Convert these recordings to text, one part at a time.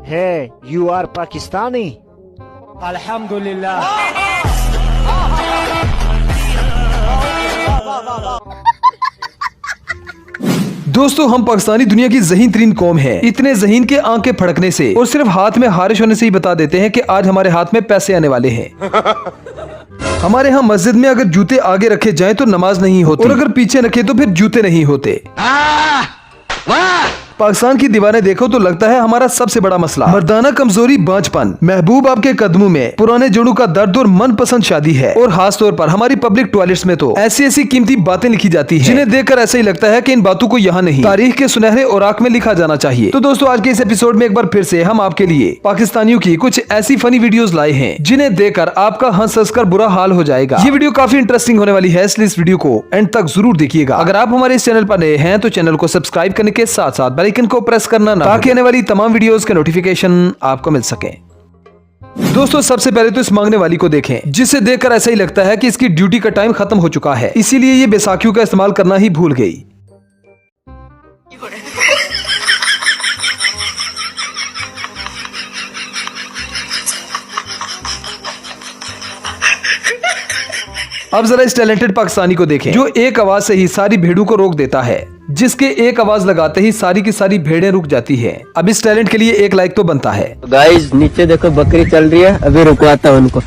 Hey, you are Pakistani? अल्हम्दुलिल्लाह। दोस्तों, हम पाकिस्तानी दुनिया की ज़हीन तरीन कौम है। इतने ज़हीन के आंखें फड़कने से और सिर्फ हाथ में हारिश होने से ही बता देते हैं कि आज हमारे हाथ में पैसे आने वाले हैं। हमारे यहाँ मस्जिद में अगर जूते आगे रखे जाएं तो नमाज नहीं होती, और अगर पीछे रखे तो फिर जूते नहीं होते। पाकिस्तान की दीवारें देखो तो लगता है हमारा सबसे बड़ा मसला मर्दाना कमजोरी, बांझपन। महबूब आपके कदमों में पुराने जोड़ों का दर्द और मनपसंद शादी है। और खास तौर पर हमारी पब्लिक टॉयलेट्स में तो ऐसी ऐसी कीमती बातें लिखी जाती हैं, जिन्हें देखकर ऐसा ही लगता है कि इन बातों को यहाँ नहीं, तारीख के सुनहरे औराक में लिखा जाना चाहिए। तो दोस्तों, आज के इस एपिसोड में एक बार फिर से हम आपके लिए पाकिस्तानियों की कुछ ऐसी फनी वीडियोस लाए हैं जिन्हें देखकर आपका हंस हंस कर बुरा हाल हो जाएगा। ये वीडियो काफी इंटरेस्टिंग होने वाली है, इसलिए इस वीडियो को एंड तक जरूर देखिएगा। अगर आप हमारे इस चैनल पर नए हैं तो चैनल को सब्सक्राइब करने के साथ साथ बेल आइकन को प्रेस करना ना, ताकि आने वाली तमाम वीडियोस के नोटिफिकेशन आपको मिल सके। दोस्तों, सबसे पहले तो इस मांगने वाली को देखें, जिसे देखकर ऐसा ही लगता है कि इसकी ड्यूटी का टाइम खत्म हो चुका है, इसीलिए ये बैसाखियों का इस्तेमाल करना ही भूल गई। अब जरा इस टैलेंटेड पाकिस्तानी को देखें, जो एक आवाज से ही सारी भेड़ों को रोक देता है, जिसके एक आवाज लगाते ही सारी की सारी भेड़ें रुक जाती हैं। अब इस टैलेंट के लिए एक लाइक तो बनता है। गाइस, नीचे देखो बकरी चल रही है, अभी रुकवाता हूं उनको।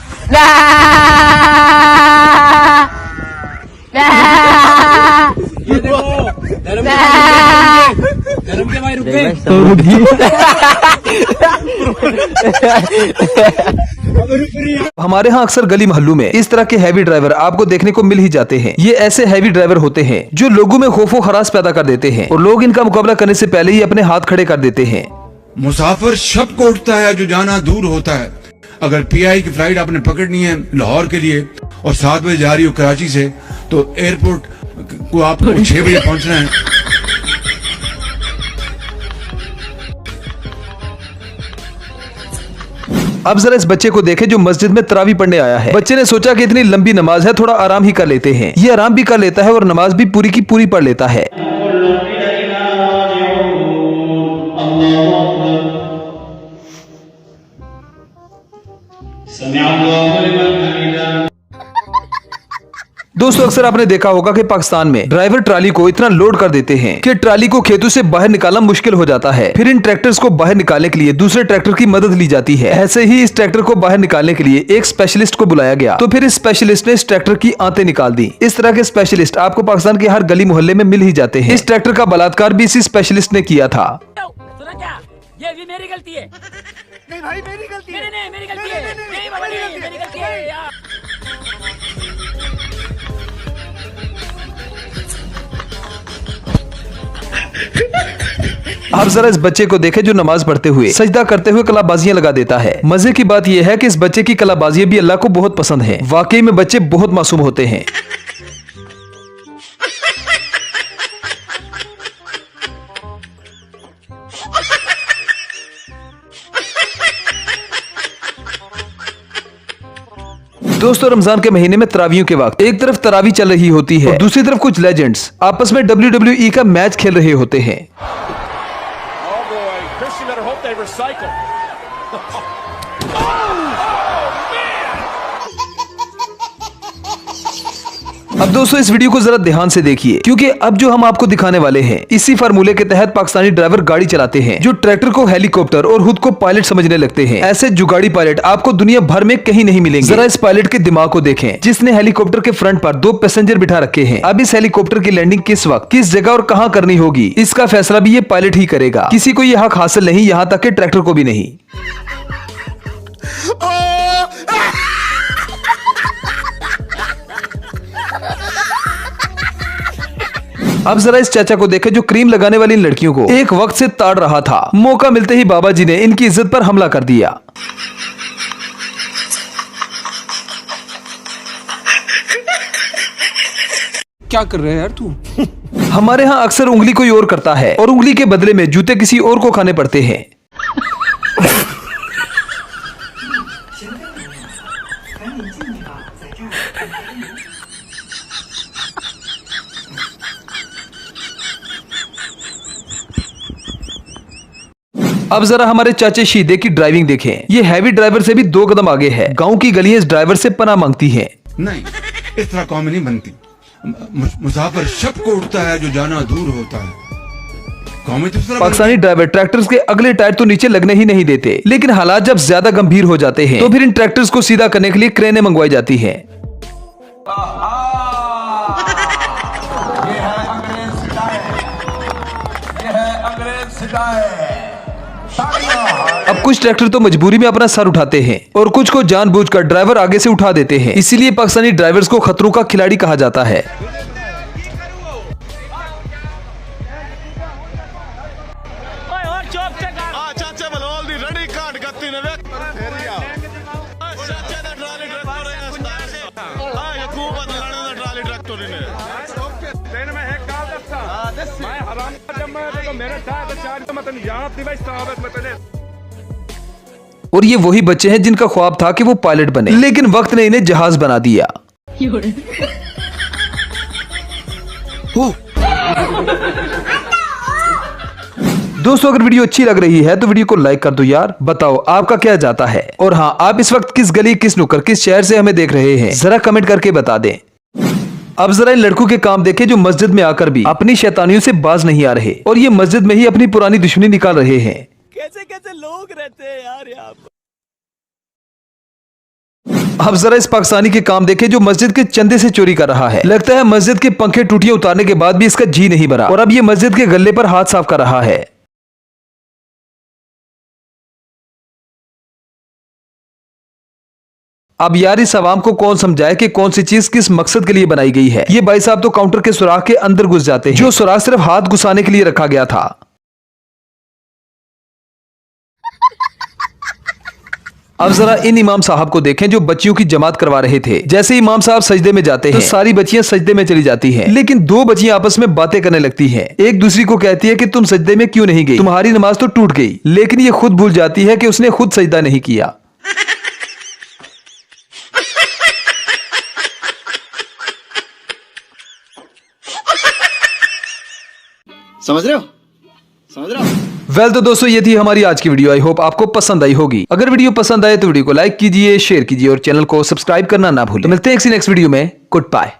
हमारे यहाँ अक्सर गली मोहल्लों में इस तरह के हैवी ड्राइवर आपको देखने को मिल ही जाते हैं। ये ऐसे हैवी ड्राइवर होते हैं जो लोगों में खौफो खराश पैदा कर देते हैं, और लोग इनका मुकाबला करने से पहले ही अपने हाथ खड़े कर देते हैं। मुसाफिर शब को उठता है जो जाना दूर होता है। अगर पीआई की फ्लाइट आपने पकड़नी है लाहौर के लिए और 7 बजे जा रही हो कराची से, तो एयरपोर्ट को आपको 6 बजे पहुंचना है। अब जरा इस बच्चे को देखें जो मस्जिद में तरावी पढ़ने आया है। बच्चे ने सोचा कि इतनी लंबी नमाज है, थोड़ा आराम ही कर लेते हैं। ये आराम भी कर लेता है और नमाज भी पूरी की पूरी पढ़ लेता है। दोस्तों, अक्सर आपने देखा होगा कि पाकिस्तान में ड्राइवर ट्राली को इतना लोड कर देते हैं कि ट्राली को खेतों से बाहर निकालना मुश्किल हो जाता है। फिर इन ट्रैक्टर्स को बाहर निकालने के लिए दूसरे ट्रैक्टर की मदद ली जाती है। ऐसे ही इस ट्रैक्टर को बाहर निकालने के लिए एक स्पेशलिस्ट को बुलाया गया, तो फिर इस स्पेशलिस्ट ने इस ट्रैक्टर की आंतें निकाल दी। इस तरह के स्पेशलिस्ट आपको पाकिस्तान के हर गली मोहल्ले में मिल ही जाते हैं। इस ट्रैक्टर का बलात्कार भी इसी स्पेशलिस्ट ने किया था। सुना क्या? ये भी मेरी गलती है। नहीं भाई, मेरी गलती है। नहीं, मेरी गलती है। नहीं बाबा, नहीं, मेरी गलती है यार। आप जरा इस बच्चे को देखें जो नमाज पढ़ते हुए सजदा करते हुए कलाबाजियां लगा देता है। मजे की बात यह है कि इस बच्चे की कलाबाजियां भी अल्लाह को बहुत पसंद है। वाकई में बच्चे बहुत मासूम होते हैं। दोस्तों, रमजान के महीने में तरावियों के वक्त एक तरफ तरावी चल रही होती है और दूसरी तरफ कुछ लेजेंड्स आपस में WWE का मैच खेल रहे होते हैं। अब दोस्तों, इस वीडियो को जरा ध्यान से देखिए, क्योंकि अब जो हम आपको दिखाने वाले हैं इसी फार्मूले के तहत पाकिस्तानी ड्राइवर गाड़ी चलाते हैं, जो ट्रैक्टर को हेलीकॉप्टर और खुद को पायलट समझने लगते हैं। ऐसे जुगाड़ी पायलट आपको दुनिया भर में कहीं नहीं मिलेंगे। जरा इस पायलट के दिमाग को देखें, जिसने हेलीकॉप्टर के फ्रंट पर 2 पैसेंजर बिठा रखे हैं। अब इस हेलीकॉप्टर की लैंडिंग किस वक्त, किस जगह और कहाँ करनी होगी, इसका फैसला भी ये पायलट ही करेगा। किसी को यह हक हासिल नहीं, यहाँ तक कि ट्रैक्टर को भी नहीं। अब जरा इस चाचा को देखें जो क्रीम लगाने वाली लड़कियों को एक वक्त से ताड़ रहा था। मौका मिलते ही बाबा जी ने इनकी इज्जत पर हमला कर दिया। क्या कर रहे हैं यार तू? हमारे यहाँ अक्सर उंगली कोई और करता है और उंगली के बदले में जूते किसी और को खाने पड़ते हैं। अब जरा हमारे चाचे शीदे की ड्राइविंग देखें। ये हैवी ड्राइवर से भी 2 कदम आगे है। गाँव की गलियां इस ड्राइवर से पनाह मांगती है। नहीं, इस तरह कौम नहीं बनती। मुसाफिर शब को उठता है जो जाना दूर होता है। कौमें तो इस तरह पाकिस्तानी ड्राइवर ट्रैक्टर्स के अगले टायर तो नीचे लगने ही नहीं देते, लेकिन हालात जब ज्यादा गंभीर हो जाते हैं तो फिर इन ट्रैक्टर्स को सीधा करने के लिए क्रेनें मंगवाई जाती हैं। अब कुछ ट्रैक्टर तो मजबूरी में अपना सर उठाते हैं और कुछ को जानबूझकर ड्राइवर आगे से उठा देते हैं। इसीलिए पाकिस्तानी ड्राइवर्स को खतरों का खिलाड़ी कहा जाता है। और ये वही बच्चे हैं जिनका ख्वाब था कि वो पायलट बने, लेकिन वक्त ने इन्हें जहाज बना दिया। दोस्तों, अगर वीडियो अच्छी लग रही है तो वीडियो को लाइक कर दो यार। बताओ आपका क्या जाता है, और हाँ, आप इस वक्त किस गली, किस नुक्कड़, किस शहर से हमें देख रहे हैं, जरा कमेंट करके बता दें। अब जरा इन लड़कों के काम देखें जो मस्जिद में आकर भी अपनी शैतानियों से बाज नहीं आ रहे और ये मस्जिद में ही अपनी पुरानी दुश्मनी निकाल रहे हैं। कैसे कैसे लोग रहते हैं यार यहाँ पर। अब जरा इस पाकिस्तानी के काम देखें जो मस्जिद के चंदे से चोरी कर रहा है। लगता है मस्जिद के पंखे टूटियां उतारने के बाद भी इसका जी नहीं भरा और अब ये मस्जिद के गल्ले पर हाथ साफ कर रहा है। अब यार इस अवाम को कौन समझाए कि कौन सी चीज किस मकसद के लिए बनाई गई है। ये भाई साहब तो काउंटर के सुराख के अंदर घुस जाते हैं, जो सुराख सिर्फ हाथ घुसाने के लिए रखा गया था। अब जरा इन इमाम साहब को देखें जो बच्चियों की जमात करवा रहे थे। जैसे इमाम साहब सजदे में जाते हैं तो सारी बच्चियां सजदे में चली जाती हैं, लेकिन 2 बच्चियां आपस में बातें करने लगती हैं। एक दूसरी को कहती है कि तुम सजदे में क्यों नहीं गई, तुम्हारी नमाज तो टूट गई, लेकिन ये खुद भूल जाती है कि उसने खुद सजदा नहीं किया। समझ रहे हो? वेल तो दोस्तों, ये थी हमारी आज की वीडियो। आई होप आपको पसंद आई होगी। अगर वीडियो पसंद आए तो वीडियो को लाइक कीजिए, शेयर कीजिए और चैनल को सब्सक्राइब करना ना भूलें। तो मिलते हैं नेक्स्ट वीडियो में। Good bye.